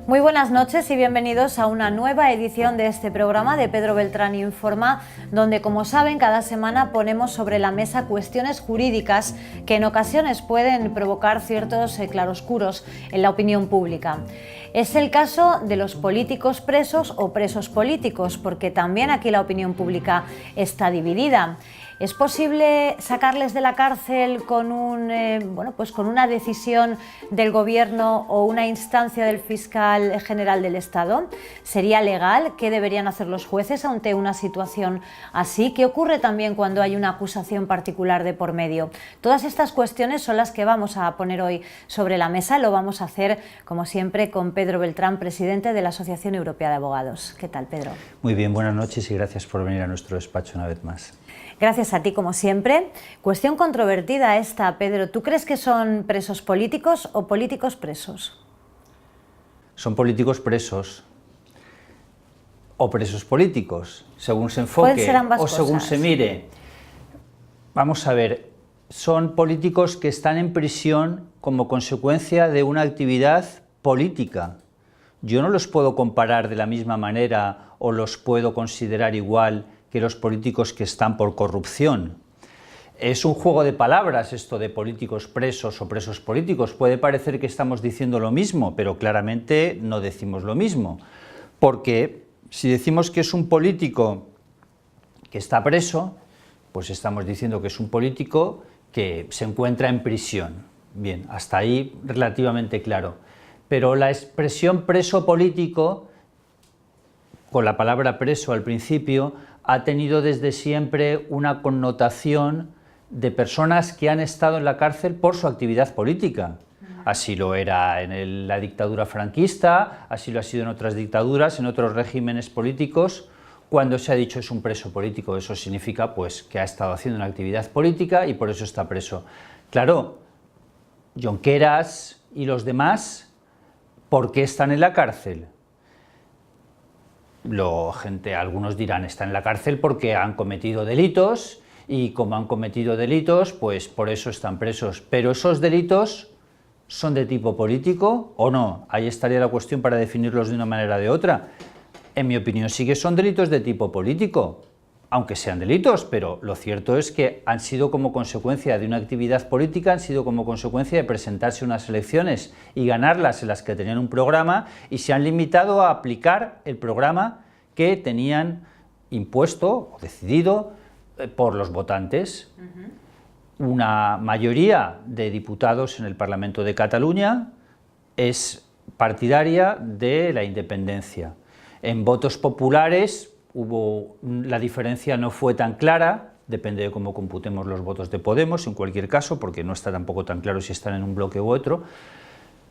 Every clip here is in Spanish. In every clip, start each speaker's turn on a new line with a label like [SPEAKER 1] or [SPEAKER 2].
[SPEAKER 1] Muy buenas noches y bienvenidos a una nueva edición de este programa de Pedro Beltrán Informa, donde, como saben, cada semana ponemos sobre la mesa cuestiones jurídicas que en ocasiones pueden provocar ciertos claroscuros en la opinión pública. Es el caso de los políticos presos o presos políticos, porque también aquí la opinión pública está dividida. ¿Es posible sacarles de la cárcel con con una decisión del Gobierno o una instancia del fiscal general del Estado? ¿Sería legal? ¿Qué deberían hacer los jueces ante una situación así? ¿Qué ocurre también cuando hay una acusación particular de por medio? Todas estas cuestiones son las que vamos a poner hoy sobre la mesa. Lo vamos a hacer, como siempre, con Pedro Beltrán, presidente de la Asociación Europea de Abogados. ¿Qué tal, Pedro?
[SPEAKER 2] Muy bien, buenas noches y gracias por venir a nuestro despacho una vez más.
[SPEAKER 1] Gracias a ti, como siempre. Cuestión controvertida esta, Pedro. ¿Tú crees que son presos políticos o políticos presos?
[SPEAKER 2] Son políticos presos o presos políticos, según se enfoque o según se mire. Vamos a ver, son políticos que están en prisión como consecuencia de una actividad política. Yo no los puedo comparar de la misma manera o los puedo considerar igual que los políticos que están por corrupción. Es un juego de palabras esto de políticos presos o presos políticos. Puede parecer que estamos diciendo lo mismo, pero claramente no decimos lo mismo. Porque si decimos que es un político que está preso, pues estamos diciendo que es un político que se encuentra en prisión. Bien, hasta ahí relativamente claro. Pero la expresión preso político, con la palabra preso al principio, ha tenido desde siempre una connotación de personas que han estado en la cárcel por su actividad política. Así lo era en la dictadura franquista, así lo ha sido en otras dictaduras, en otros regímenes políticos. Cuando se ha dicho es un preso político, eso significa pues, que ha estado haciendo una actividad política y por eso está preso. Claro, Junqueras y los demás, ¿por qué están en la cárcel? Algunos dirán, están en la cárcel porque han cometido delitos y como han cometido delitos, pues por eso están presos. Pero ¿esos delitos son de tipo político o no? Ahí estaría la cuestión para definirlos de una manera o de otra. En mi opinión sí que son delitos de tipo político, aunque sean delitos, pero lo cierto es que han sido como consecuencia de una actividad política, han sido como consecuencia de presentarse unas elecciones y ganarlas en las que tenían un programa y se han limitado a aplicar el programa que tenían impuesto o decidido por los votantes. Una mayoría de diputados en el Parlamento de Cataluña es partidaria de la independencia. En votos populares la diferencia no fue tan clara, depende de cómo computemos los votos de Podemos, en cualquier caso, porque no está tampoco tan claro si están en un bloque u otro,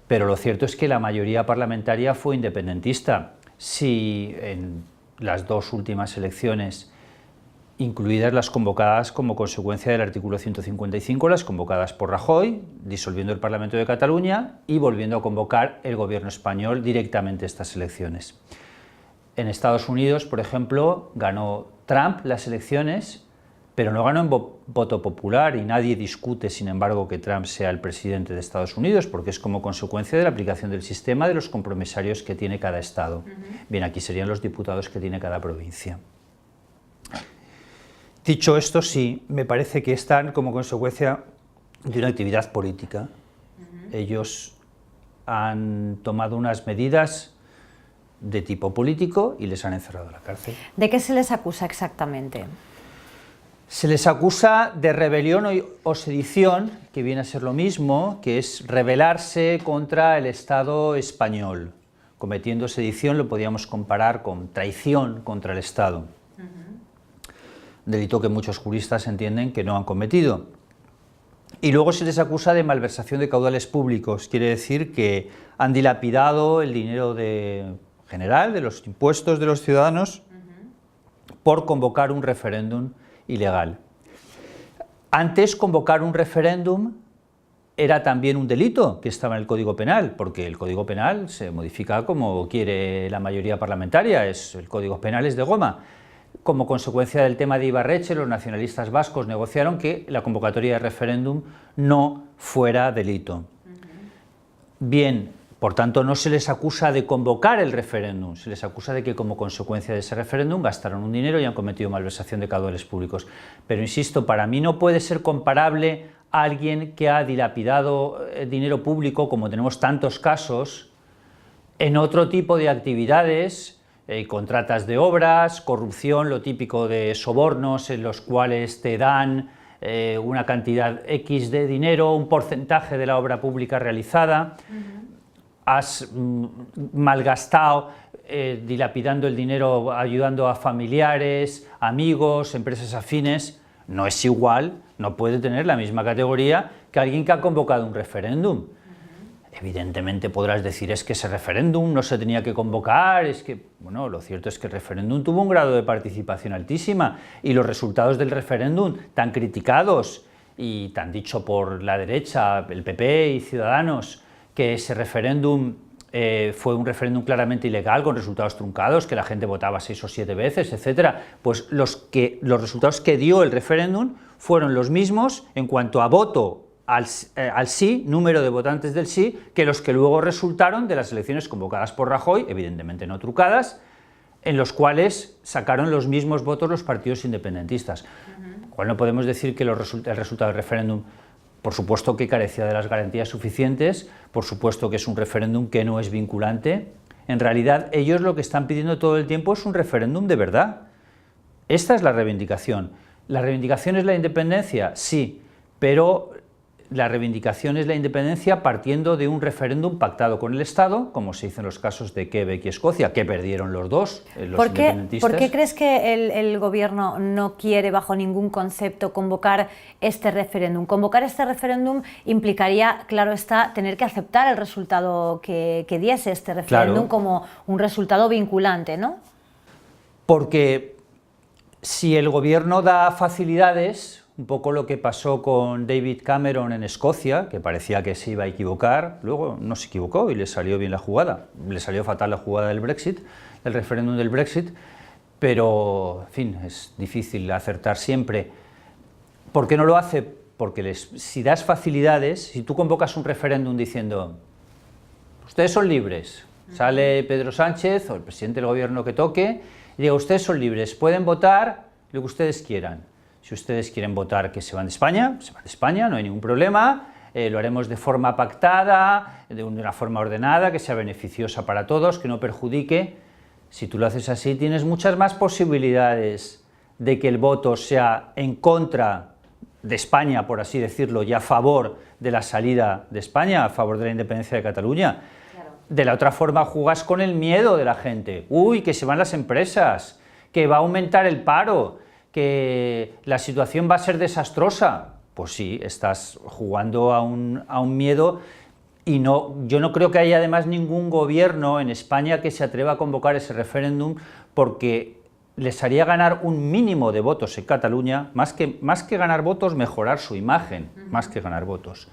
[SPEAKER 2] pero lo cierto es que la mayoría parlamentaria fue independentista. Si en las dos últimas elecciones, incluidas las convocadas como consecuencia del artículo 155, las convocadas por Rajoy, disolviendo el Parlamento de Cataluña y volviendo a convocar el gobierno español directamente estas elecciones. En Estados Unidos, por ejemplo, ganó Trump las elecciones, pero no ganó en voto popular y nadie discute, sin embargo, que Trump sea el presidente de Estados Unidos, porque es como consecuencia de la aplicación del sistema de los compromisarios que tiene cada estado. Bien, aquí serían los diputados que tiene cada provincia. Dicho esto, sí, me parece que están como consecuencia de una actividad política. Ellos han tomado unas medidas de tipo político y les han encerrado en la cárcel.
[SPEAKER 1] ¿De qué se les acusa exactamente?
[SPEAKER 2] Se les acusa de rebelión o sedición, que viene a ser lo mismo, que es rebelarse contra el Estado español. Cometiendo sedición lo podíamos comparar con traición contra el Estado. Delito que muchos juristas entienden que no han cometido. Y luego se les acusa de malversación de caudales públicos, quiere decir que han dilapidado el dinero general de los impuestos de los ciudadanos por convocar un referéndum ilegal. Antes, convocar un referéndum era también un delito que estaba en el Código Penal, porque el Código Penal se modifica como quiere la mayoría parlamentaria, el Código Penal es de goma. Como consecuencia del tema de Ibarretxe, los nacionalistas vascos negociaron que la convocatoria de referéndum no fuera delito. Bien, Por tanto, no se les acusa de convocar el referéndum, se les acusa de que como consecuencia de ese referéndum gastaron un dinero y han cometido malversación de caudales públicos. Pero insisto, para mí no puede ser comparable a alguien que ha dilapidado dinero público, como tenemos tantos casos, en otro tipo de actividades, contratas de obras, corrupción, lo típico de sobornos en los cuales te dan una cantidad X de dinero, un porcentaje de la obra pública realizada. Has malgastado dilapidando el dinero, ayudando a familiares, amigos, empresas afines. No es igual, no puede tener la misma categoría que alguien que ha convocado un referéndum. Evidentemente podrás decir, es que ese referéndum no se tenía que convocar, es que, bueno, lo cierto es que el referéndum tuvo un grado de participación altísima y los resultados del referéndum, tan criticados y tan dicho por la derecha, el PP y Ciudadanos, que ese referéndum fue un referéndum claramente ilegal, con resultados truncados, que la gente votaba 6 o 7 veces, etc. Pues los resultados que dio el referéndum fueron los mismos en cuanto a voto al sí, número de votantes del sí, que los que luego resultaron de las elecciones convocadas por Rajoy, evidentemente no trucadas, en los cuales sacaron los mismos votos los partidos independentistas. Con lo cual no podemos decir que el resultado del referéndum, por supuesto que carecía de las garantías suficientes, por supuesto que es un referéndum que no es vinculante. En realidad ellos lo que están pidiendo todo el tiempo es un referéndum de verdad. Esta es la reivindicación. ¿La reivindicación es la independencia? Sí, pero la reivindicación es la independencia partiendo de un referéndum pactado con el Estado, como se hizo en los casos de Quebec y Escocia, que perdieron los dos, los independentistas.
[SPEAKER 1] ¿Por qué crees que el Gobierno no quiere, bajo ningún concepto, convocar este referéndum? Convocar este referéndum implicaría, claro está, tener que aceptar el resultado que diese este referéndum, claro, como un resultado vinculante, ¿no?
[SPEAKER 2] Porque si el Gobierno da facilidades, un poco lo que pasó con David Cameron en Escocia, que parecía que se iba a equivocar, luego no se equivocó y le salió bien la jugada. Le salió fatal la jugada del Brexit, el referéndum del Brexit, pero, en fin, es difícil acertar siempre. ¿Por qué no lo hace? Porque si das facilidades, si tú convocas un referéndum diciendo ustedes son libres, sale Pedro Sánchez o el presidente del gobierno que toque y diga ustedes son libres, pueden votar lo que ustedes quieran. Si ustedes quieren votar que se van de España, no hay ningún problema, lo haremos de forma pactada, de una forma ordenada, que sea beneficiosa para todos, que no perjudique. Si tú lo haces así, tienes muchas más posibilidades de que el voto sea en contra de España, por así decirlo, y a favor de la salida de España, a favor de la independencia de Cataluña. Claro. De la otra forma, jugas con el miedo de la gente. Uy, que se van las empresas, que va a aumentar el paro, que la situación va a ser desastrosa. Pues sí, estás jugando a un miedo y yo no creo que haya además ningún gobierno en España que se atreva a convocar ese referéndum porque les haría ganar un mínimo de votos en Cataluña, más que ganar votos, mejorar su imagen, más que ganar votos.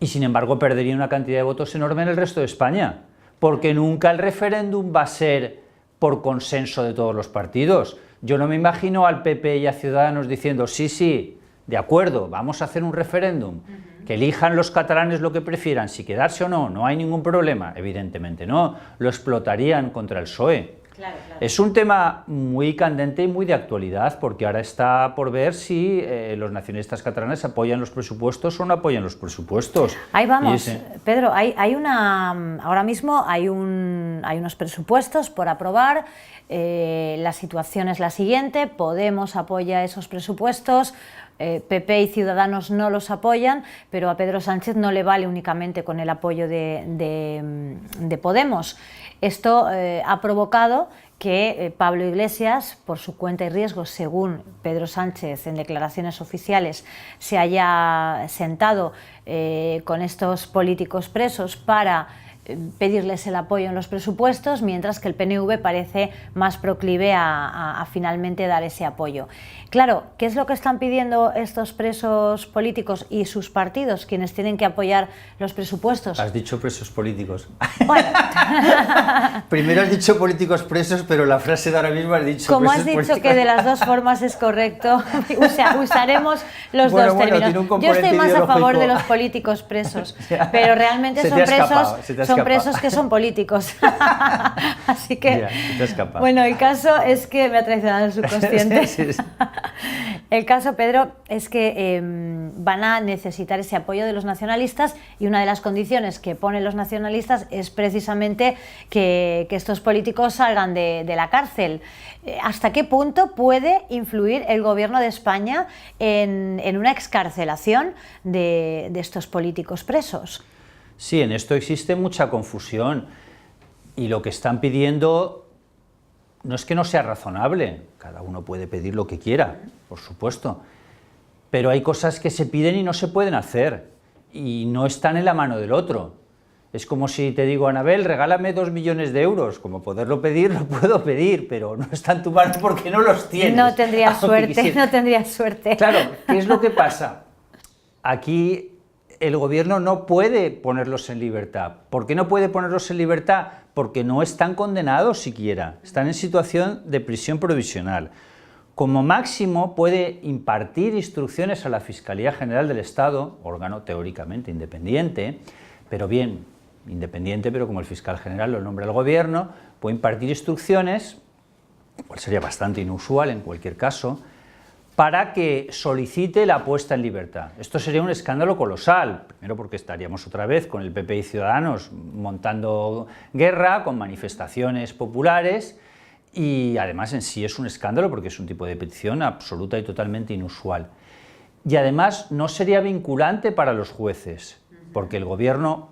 [SPEAKER 2] Y sin embargo perdería una cantidad de votos enorme en el resto de España, porque nunca el referéndum va a ser por consenso de todos los partidos. Yo no me imagino al PP y a Ciudadanos diciendo sí, de acuerdo, vamos a hacer un referéndum, que elijan los catalanes lo que prefieran, si quedarse o no, no hay ningún problema, evidentemente no, lo explotarían contra el PSOE. Claro. Es un tema muy candente y muy de actualidad, porque ahora está por ver si los nacionalistas catalanes apoyan los presupuestos o no apoyan los presupuestos.
[SPEAKER 1] Ahí vamos, Pedro, ahora mismo hay unos presupuestos por aprobar. La situación es la siguiente: Podemos apoya esos presupuestos, PP y Ciudadanos no los apoyan, pero a Pedro Sánchez no le vale únicamente con el apoyo de Podemos. Esto ha provocado que Pablo Iglesias, por su cuenta y riesgo, según Pedro Sánchez en declaraciones oficiales, se haya sentado con estos políticos presos para pedirles el apoyo en los presupuestos, mientras que el PNV parece más proclive a finalmente dar ese apoyo. Claro, ¿qué es lo que están pidiendo estos presos políticos y sus partidos, quienes tienen que apoyar los presupuestos?
[SPEAKER 2] Has dicho presos políticos.
[SPEAKER 1] Bueno.
[SPEAKER 2] Primero has dicho políticos presos, pero la frase de ahora mismo has dicho
[SPEAKER 1] como
[SPEAKER 2] presos
[SPEAKER 1] has dicho
[SPEAKER 2] políticos.
[SPEAKER 1] Que de las dos formas es correcto, usaremos los dos términos. Yo estoy más a favor de los políticos presos, pero realmente son son
[SPEAKER 2] escapa.
[SPEAKER 1] presos que son políticos. Así que,
[SPEAKER 2] Ya, te escapa.
[SPEAKER 1] bueno, el caso es que me ha traicionado el subconsciente.
[SPEAKER 2] Sí, sí.
[SPEAKER 1] El caso, Pedro, es que van a necesitar ese apoyo de los nacionalistas, y una de las condiciones que ponen los nacionalistas es precisamente que estos políticos salgan de la cárcel. ¿Hasta qué punto puede influir el gobierno de España en una excarcelación de estos políticos presos?
[SPEAKER 2] Sí, en esto existe mucha confusión, y lo que están pidiendo no es que no sea razonable, cada uno puede pedir lo que quiera, por supuesto, pero hay cosas que se piden y no se pueden hacer, y no están en la mano del otro. Es como si te digo, Anabel, regálame 2 millones de euros, como poderlo pedir, lo puedo pedir, pero no está en tu mano porque no los tienes.
[SPEAKER 1] No tendrías suerte, no tendrías suerte.
[SPEAKER 2] Claro, ¿qué es lo que pasa? Aquí el gobierno no puede ponerlos en libertad. ¿Por qué no puede ponerlos en libertad? Porque no están condenados siquiera, están en situación de prisión provisional. Como máximo puede impartir instrucciones a la Fiscalía General del Estado, órgano teóricamente independiente, pero bien, independiente, pero como el fiscal general lo nombra el gobierno, puede impartir instrucciones, cual sería bastante inusual en cualquier caso, para que solicite la puesta en libertad. Esto sería un escándalo colosal, primero porque estaríamos otra vez con el PP y Ciudadanos montando guerra, con manifestaciones populares, y además en sí es un escándalo porque es un tipo de petición absoluta y totalmente inusual. Y además no sería vinculante para los jueces, porque el gobierno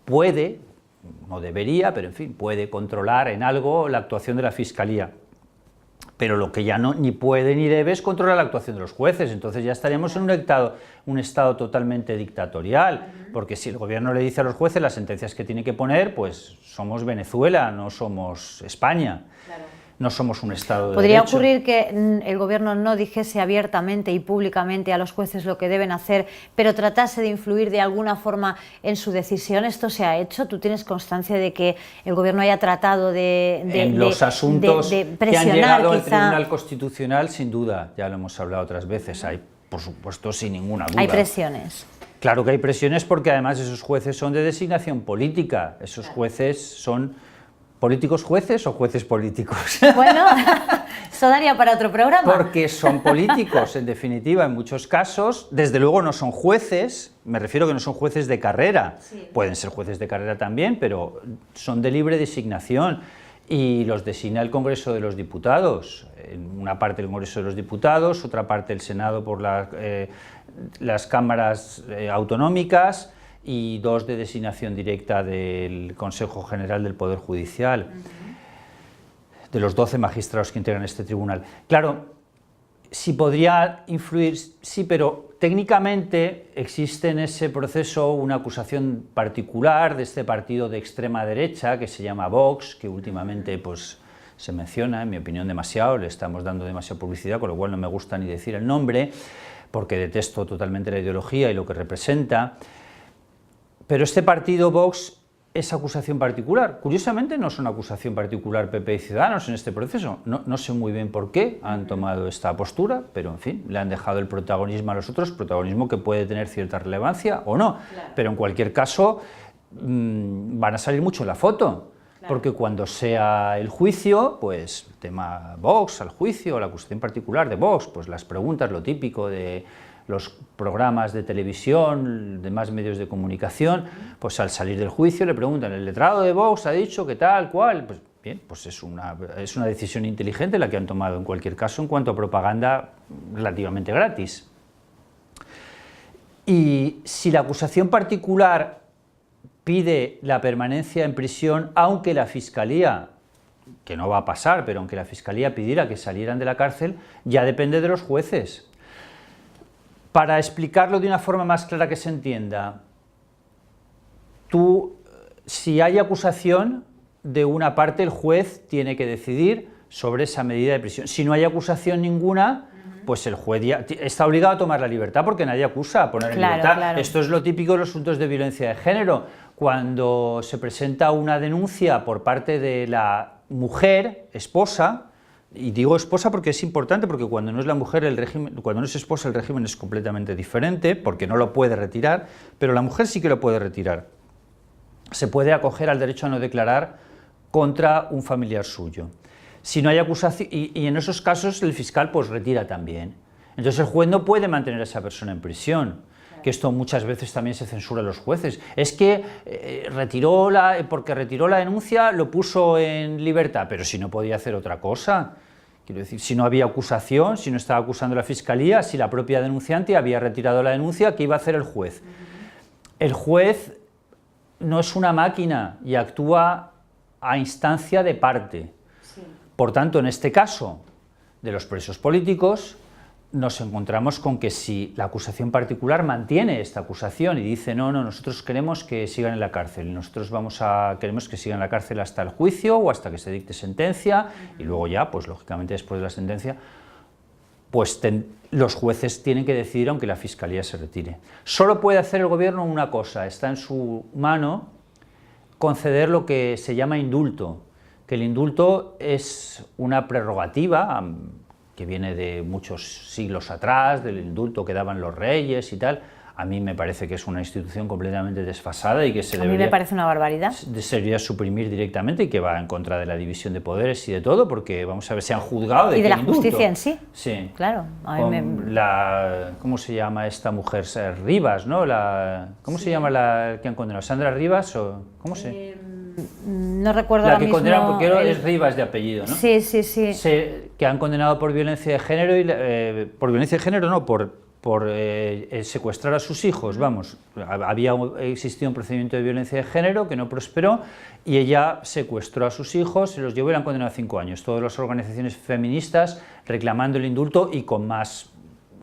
[SPEAKER 2] puede, no debería, pero en fin, puede controlar en algo la actuación de la Fiscalía. Pero lo que ya no ni puede ni debe es controlar la actuación de los jueces, entonces ya estaríamos en un estado totalmente dictatorial, porque si el gobierno le dice a los jueces las sentencias que tiene que poner, pues somos Venezuela, no somos España. Claro. No somos un Estado de
[SPEAKER 1] ¿Podría
[SPEAKER 2] derecho.
[SPEAKER 1] ocurrir que el gobierno no dijese abiertamente y públicamente a los jueces lo que deben hacer, pero tratase de influir de alguna forma en su decisión? ¿Esto se ha hecho? ¿Tú tienes constancia de que el gobierno haya tratado
[SPEAKER 2] en los asuntos
[SPEAKER 1] de
[SPEAKER 2] que han
[SPEAKER 1] presionar,
[SPEAKER 2] llegado al
[SPEAKER 1] quizá?
[SPEAKER 2] Tribunal Constitucional, sin duda, ya lo hemos hablado otras veces, hay, por supuesto, sin ninguna duda.
[SPEAKER 1] Hay presiones.
[SPEAKER 2] Claro que hay presiones porque además esos jueces son de designación política, esos jueces son políticos jueces o jueces políticos.
[SPEAKER 1] Bueno, eso daría para otro programa.
[SPEAKER 2] Porque son políticos, en definitiva, en muchos casos, desde luego no son jueces, me refiero que no son jueces de carrera, sí. Pueden ser jueces de carrera también, pero son de libre designación y los designa el Congreso de los Diputados, en una parte el Congreso de los Diputados, otra parte el Senado por las cámaras autonómicas, y 2 de designación directa del Consejo General del Poder Judicial, de los 12 magistrados que integran este tribunal. Claro, si podría influir, sí, pero técnicamente existe en ese proceso una acusación particular de este partido de extrema derecha que se llama Vox, que últimamente pues, se menciona, en mi opinión demasiado, le estamos dando demasiada publicidad, con lo cual no me gusta ni decir el nombre, porque detesto totalmente la ideología y lo que representa. Pero este partido Vox es acusación particular. Curiosamente no es una acusación particular PP y Ciudadanos en este proceso. No sé muy bien por qué han tomado esta postura, pero en fin, le han dejado el protagonismo a los otros, protagonismo que puede tener cierta relevancia o no. Claro. Pero en cualquier caso van a salir mucho en la foto, claro. Porque cuando sea el juicio, pues el tema Vox, al juicio, la acusación particular de Vox, pues las preguntas, lo típico de los programas de televisión, demás medios de comunicación, pues al salir del juicio le preguntan, el letrado de Vox ha dicho que tal, cual, pues bien, pues es una decisión inteligente la que han tomado en cualquier caso en cuanto a propaganda relativamente gratis. Y si la acusación particular pide la permanencia en prisión, aunque la Fiscalía, que no va a pasar, pero aunque la Fiscalía pidiera que salieran de la cárcel, ya depende de los jueces. Para explicarlo de una forma más clara que se entienda, si hay acusación de una parte, el juez tiene que decidir sobre esa medida de prisión. Si no hay acusación ninguna, pues el juez ya está obligado a tomar la libertad porque nadie acusa a poner en libertad. Claro. Esto es lo típico de los asuntos de violencia de género. Cuando se presenta una denuncia por parte de la mujer, esposa, y digo esposa porque es importante, porque cuando no es la mujer, cuando no es esposa, el régimen es completamente diferente, porque no lo puede retirar, pero la mujer sí que lo puede retirar. se puede acoger al derecho a no declarar contra un familiar suyo. Si no hay acusación, y en esos casos el fiscal pues retira también. Entonces el juez no puede mantener a esa persona en prisión, que esto muchas veces también se censura a los jueces. Es que porque retiró la denuncia lo puso en libertad, pero si no podía hacer otra cosa. Quiero decir, si no había acusación, si no estaba acusando la fiscalía, si la propia denunciante había retirado la denuncia, ¿qué iba a hacer el juez? El juez no es una máquina y actúa a instancia de parte. Sí. Por tanto, en este caso de los presos políticos, nos encontramos con que si la acusación particular mantiene esta acusación y dice no, nosotros queremos que sigan en la cárcel, nosotros queremos que sigan en la cárcel hasta el juicio o hasta que se dicte sentencia, y luego ya, pues lógicamente después de la sentencia, pues los jueces tienen que decidir aunque la fiscalía se retire. Solo puede hacer el gobierno una cosa, está en su mano conceder lo que se llama indulto, que el indulto es una prerrogativa que viene de muchos siglos atrás, del indulto que daban los reyes y tal. A mí me parece que es una institución completamente desfasada y que
[SPEAKER 1] a mí me parece una barbaridad.
[SPEAKER 2] Debería suprimir directamente y que va en contra de la división de poderes y de todo, porque vamos a ver, se han juzgado
[SPEAKER 1] y de la justicia en sí.
[SPEAKER 2] Sí.
[SPEAKER 1] Claro.
[SPEAKER 2] ¿Cómo se llama esta mujer? Rivas, ¿no? ¿Cómo se llama la que han condenado? ¿Sandra Rivas o cómo se...?
[SPEAKER 1] No recuerdo
[SPEAKER 2] la
[SPEAKER 1] ahora
[SPEAKER 2] que
[SPEAKER 1] mismo.
[SPEAKER 2] Condenaron, porque es Rivas de apellido, ¿no?
[SPEAKER 1] Sí.
[SPEAKER 2] Que han condenado por violencia de género, por violencia de género no, por secuestrar a sus hijos, vamos. Había existido un procedimiento de violencia de género que no prosperó y ella secuestró a sus hijos, se los llevó y la han condenado a 5 años. Todas las organizaciones feministas reclamando el indulto y con más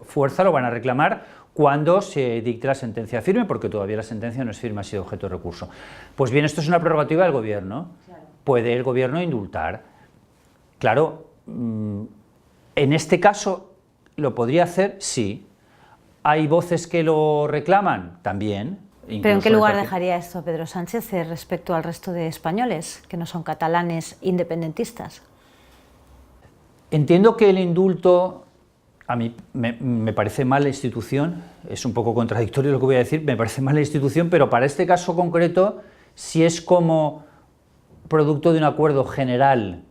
[SPEAKER 2] fuerza lo van a reclamar cuando se dicte la sentencia firme, porque todavía la sentencia no es firme, ha sido objeto de recurso. Pues bien, esto es una prerrogativa del gobierno. Claro. Puede el gobierno indultar. Claro, en este caso, ¿lo podría hacer? Sí. ¿Hay voces que lo reclaman? También.
[SPEAKER 1] ¿Pero en qué lugar dejaría esto Pedro Sánchez respecto al resto de españoles, que no son catalanes independentistas?
[SPEAKER 2] Entiendo que el indulto... A mí me parece mal la institución, es un poco contradictorio lo que voy a decir, me parece mal la institución, pero para este caso concreto, si es como producto de un acuerdo general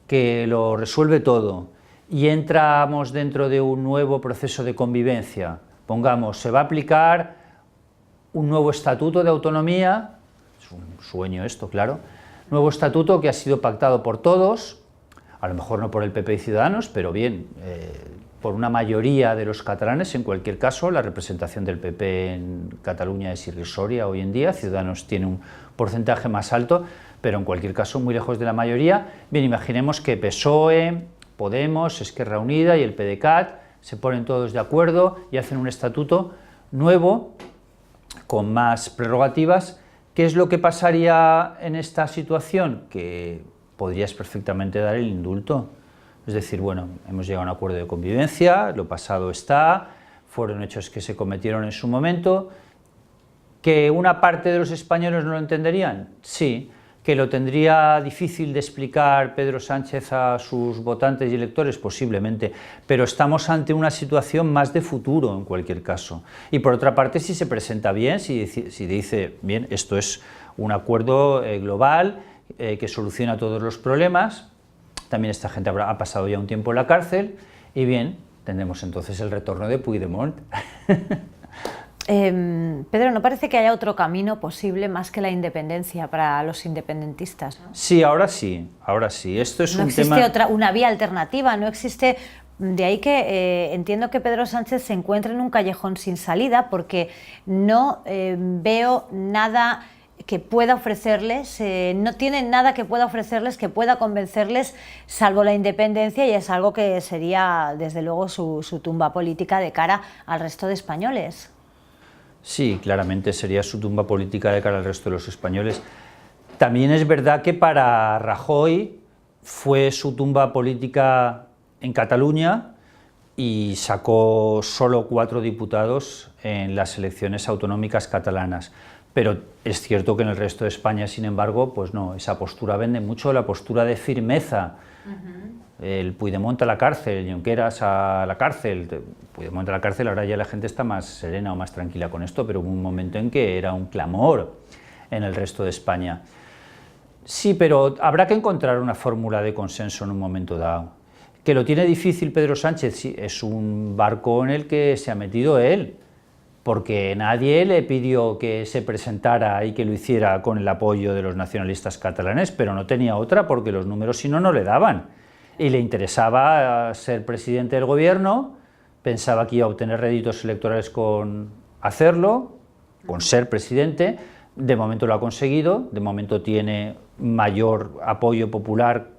[SPEAKER 2] que lo resuelve todo y entramos dentro de un nuevo proceso de convivencia, pongamos, se va a aplicar un nuevo estatuto de autonomía, es un sueño esto, claro, nuevo estatuto que ha sido pactado por todos, a lo mejor no por el PP y Ciudadanos, pero bien, por una mayoría de los catalanes. En cualquier caso, la representación del PP en Cataluña es irrisoria hoy en día, Ciudadanos tiene un porcentaje más alto, pero en cualquier caso muy lejos de la mayoría. Bien, imaginemos que PSOE, Podemos, Esquerra Unida y el PDeCAT se ponen todos de acuerdo y hacen un estatuto nuevo, con más prerrogativas. ¿Qué es lo que pasaría en esta situación? Que podrías perfectamente dar el indulto. Es decir, bueno, hemos llegado a un acuerdo de convivencia, lo pasado está, fueron hechos que se cometieron en su momento. ¿Que una parte de los españoles no lo entenderían? Sí. ¿Que lo tendría difícil de explicar Pedro Sánchez a sus votantes y electores? Posiblemente, pero estamos ante una situación más de futuro en cualquier caso. Y por otra parte, si se presenta bien, si dice, bien, esto es un acuerdo global que soluciona todos los problemas, también esta gente ha pasado ya un tiempo en la cárcel, y bien, tendremos entonces el retorno de Puigdemont.
[SPEAKER 1] Pedro, ¿no parece que haya otro camino posible más que la independencia para los independentistas, ¿no?
[SPEAKER 2] Sí, ahora sí, ahora sí. Esto es
[SPEAKER 1] no
[SPEAKER 2] un
[SPEAKER 1] existe
[SPEAKER 2] tema...
[SPEAKER 1] una vía alternativa, no existe... De ahí que entiendo que Pedro Sánchez se encuentre en un callejón sin salida, porque no veo nada que pueda ofrecerles, no tienen nada que pueda ofrecerles, que pueda convencerles, salvo la independencia, y es algo que sería, desde luego, su tumba política de cara al resto de españoles.
[SPEAKER 2] Sí, claramente sería su tumba política de cara al resto de los españoles. También es verdad que para Rajoy fue su tumba política en Cataluña y sacó solo 4 diputados en las elecciones autonómicas catalanas. Pero es cierto que en el resto de España, sin embargo, pues no, esa postura vende mucho, la postura de firmeza. El Puigdemont a la cárcel, Junqueras a la cárcel. Puigdemont a la cárcel, ahora ya la gente está más serena o más tranquila con esto, pero hubo un momento en que era un clamor. en el resto de España. Sí, pero habrá que encontrar una fórmula de consenso en un momento dado. ¿Que lo tiene difícil Pedro Sánchez? Sí, es un barco en el que se ha metido él, porque nadie le pidió que se presentara y que lo hiciera con el apoyo de los nacionalistas catalanes, pero no tenía otra porque los números si no, no le daban. Y le interesaba ser presidente del gobierno, pensaba que iba a obtener réditos electorales con hacerlo, con ser presidente. De momento lo ha conseguido, de momento tiene mayor apoyo popular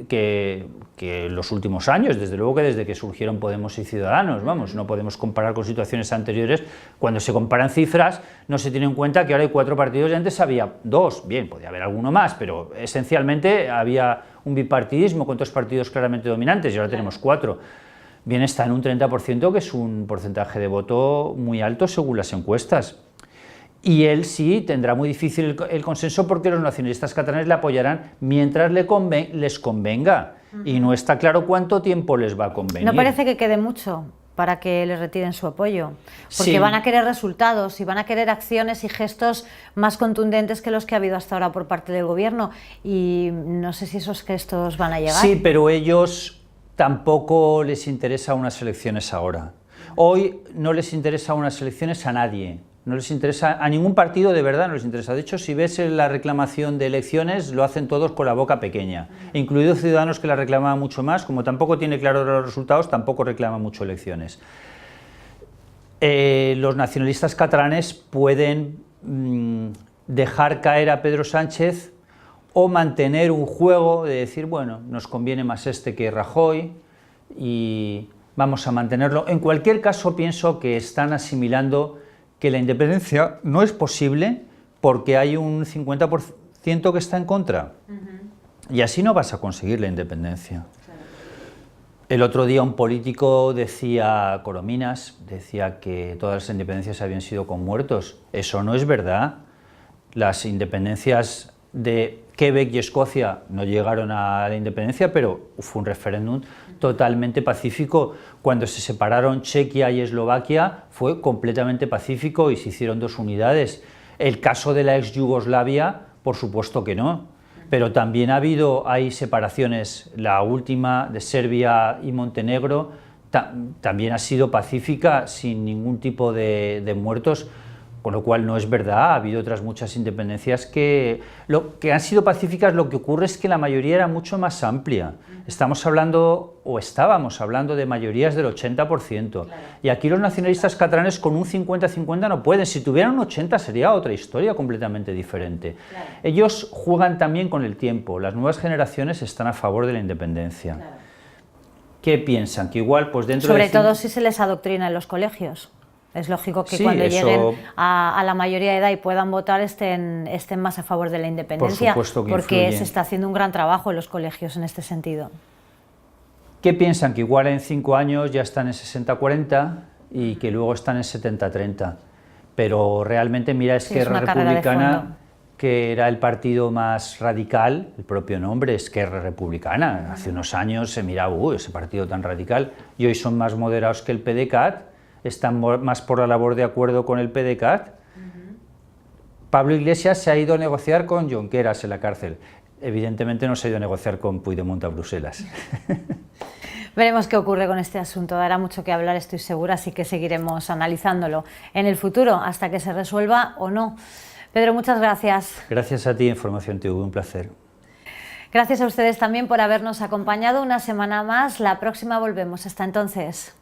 [SPEAKER 2] que en los últimos años, desde luego que desde que surgieron Podemos y Ciudadanos, vamos, no podemos comparar con situaciones anteriores. Cuando se comparan cifras no se tiene en cuenta que ahora hay 4 partidos y antes había 2, bien, podía haber alguno más, pero esencialmente había un bipartidismo con 2 partidos claramente dominantes y ahora tenemos 4. Bien, está en un 30%, que es un porcentaje de voto muy alto según las encuestas. Y él sí tendrá muy difícil el consenso porque los nacionalistas catalanes le apoyarán mientras les convenga. Y no está claro cuánto tiempo les va a convenir.
[SPEAKER 1] No parece que quede mucho para que le retiren su apoyo, porque
[SPEAKER 2] sí,
[SPEAKER 1] van a querer resultados y van a querer acciones y gestos más contundentes que los que ha habido hasta ahora por parte del gobierno, y no sé si esos gestos van a llegar.
[SPEAKER 2] Sí, pero ellos tampoco les interesa unas elecciones ahora. Hoy no les interesa unas elecciones a nadie. No les interesa, a ningún partido de verdad no les interesa. De hecho, si ves la reclamación de elecciones, lo hacen todos con la boca pequeña, incluido Ciudadanos, que la reclama mucho más. Como tampoco tiene claros los resultados, tampoco reclama mucho elecciones. Los nacionalistas catalanes pueden dejar caer a Pedro Sánchez o mantener un juego de decir, bueno, nos conviene más este que Rajoy y vamos a mantenerlo. En cualquier caso, pienso que están asimilando que la independencia no es posible porque hay un 50% que está en contra. Y así no vas a conseguir la independencia. Claro. El otro día un político decía, Corominas, decía que todas las independencias habían sido con muertos. Eso no es verdad. Las independencias de Quebec y Escocia no llegaron a la independencia, pero fue un referéndum totalmente pacífico. Cuando se separaron Chequia y Eslovaquia fue completamente pacífico y se hicieron 2 unidades. El caso de la ex Yugoslavia, por supuesto que no, pero también hay separaciones. La última de Serbia y Montenegro también ha sido pacífica sin ningún tipo de muertos. Con lo cual no es verdad, ha habido otras muchas independencias que han sido pacíficas. Lo que ocurre es que la mayoría era mucho más amplia. Estábamos hablando de mayorías del 80%. Claro. Y aquí los nacionalistas catalanes con un 50-50 no pueden. Si tuvieran un 80 sería otra historia completamente diferente. Claro. Ellos juegan también con el tiempo. Las nuevas generaciones están a favor de la independencia. Claro. ¿Qué piensan? Que igual, pues dentro
[SPEAKER 1] Sobre todo si se les adoctrina en los colegios. Es lógico que cuando lleguen a la mayoría de edad y puedan votar estén más a favor de la independencia,
[SPEAKER 2] por supuesto que
[SPEAKER 1] porque
[SPEAKER 2] influye.
[SPEAKER 1] Se está haciendo un gran trabajo en los colegios en este sentido.
[SPEAKER 2] ¿Qué piensan? Que igual en 5 años ya están en 60-40 y que luego están en 70-30. Pero realmente mira, Esquerra Republicana, que era el partido más radical, el propio nombre, Esquerra Republicana, hace unos años se miraba, ese partido tan radical, y hoy son más moderados que el PDeCAT, están más por la labor de acuerdo con el PDeCAT. Pablo Iglesias se ha ido a negociar con Junqueras en la cárcel. Evidentemente no se ha ido a negociar con Puigdemont a Bruselas.
[SPEAKER 1] Veremos qué ocurre con este asunto. Dará mucho que hablar, estoy segura, así que seguiremos analizándolo en el futuro hasta que se resuelva o no. Pedro, muchas gracias.
[SPEAKER 2] Gracias a ti, Información TV, un placer.
[SPEAKER 1] Gracias a ustedes también por habernos acompañado una semana más. La próxima volvemos. Hasta entonces.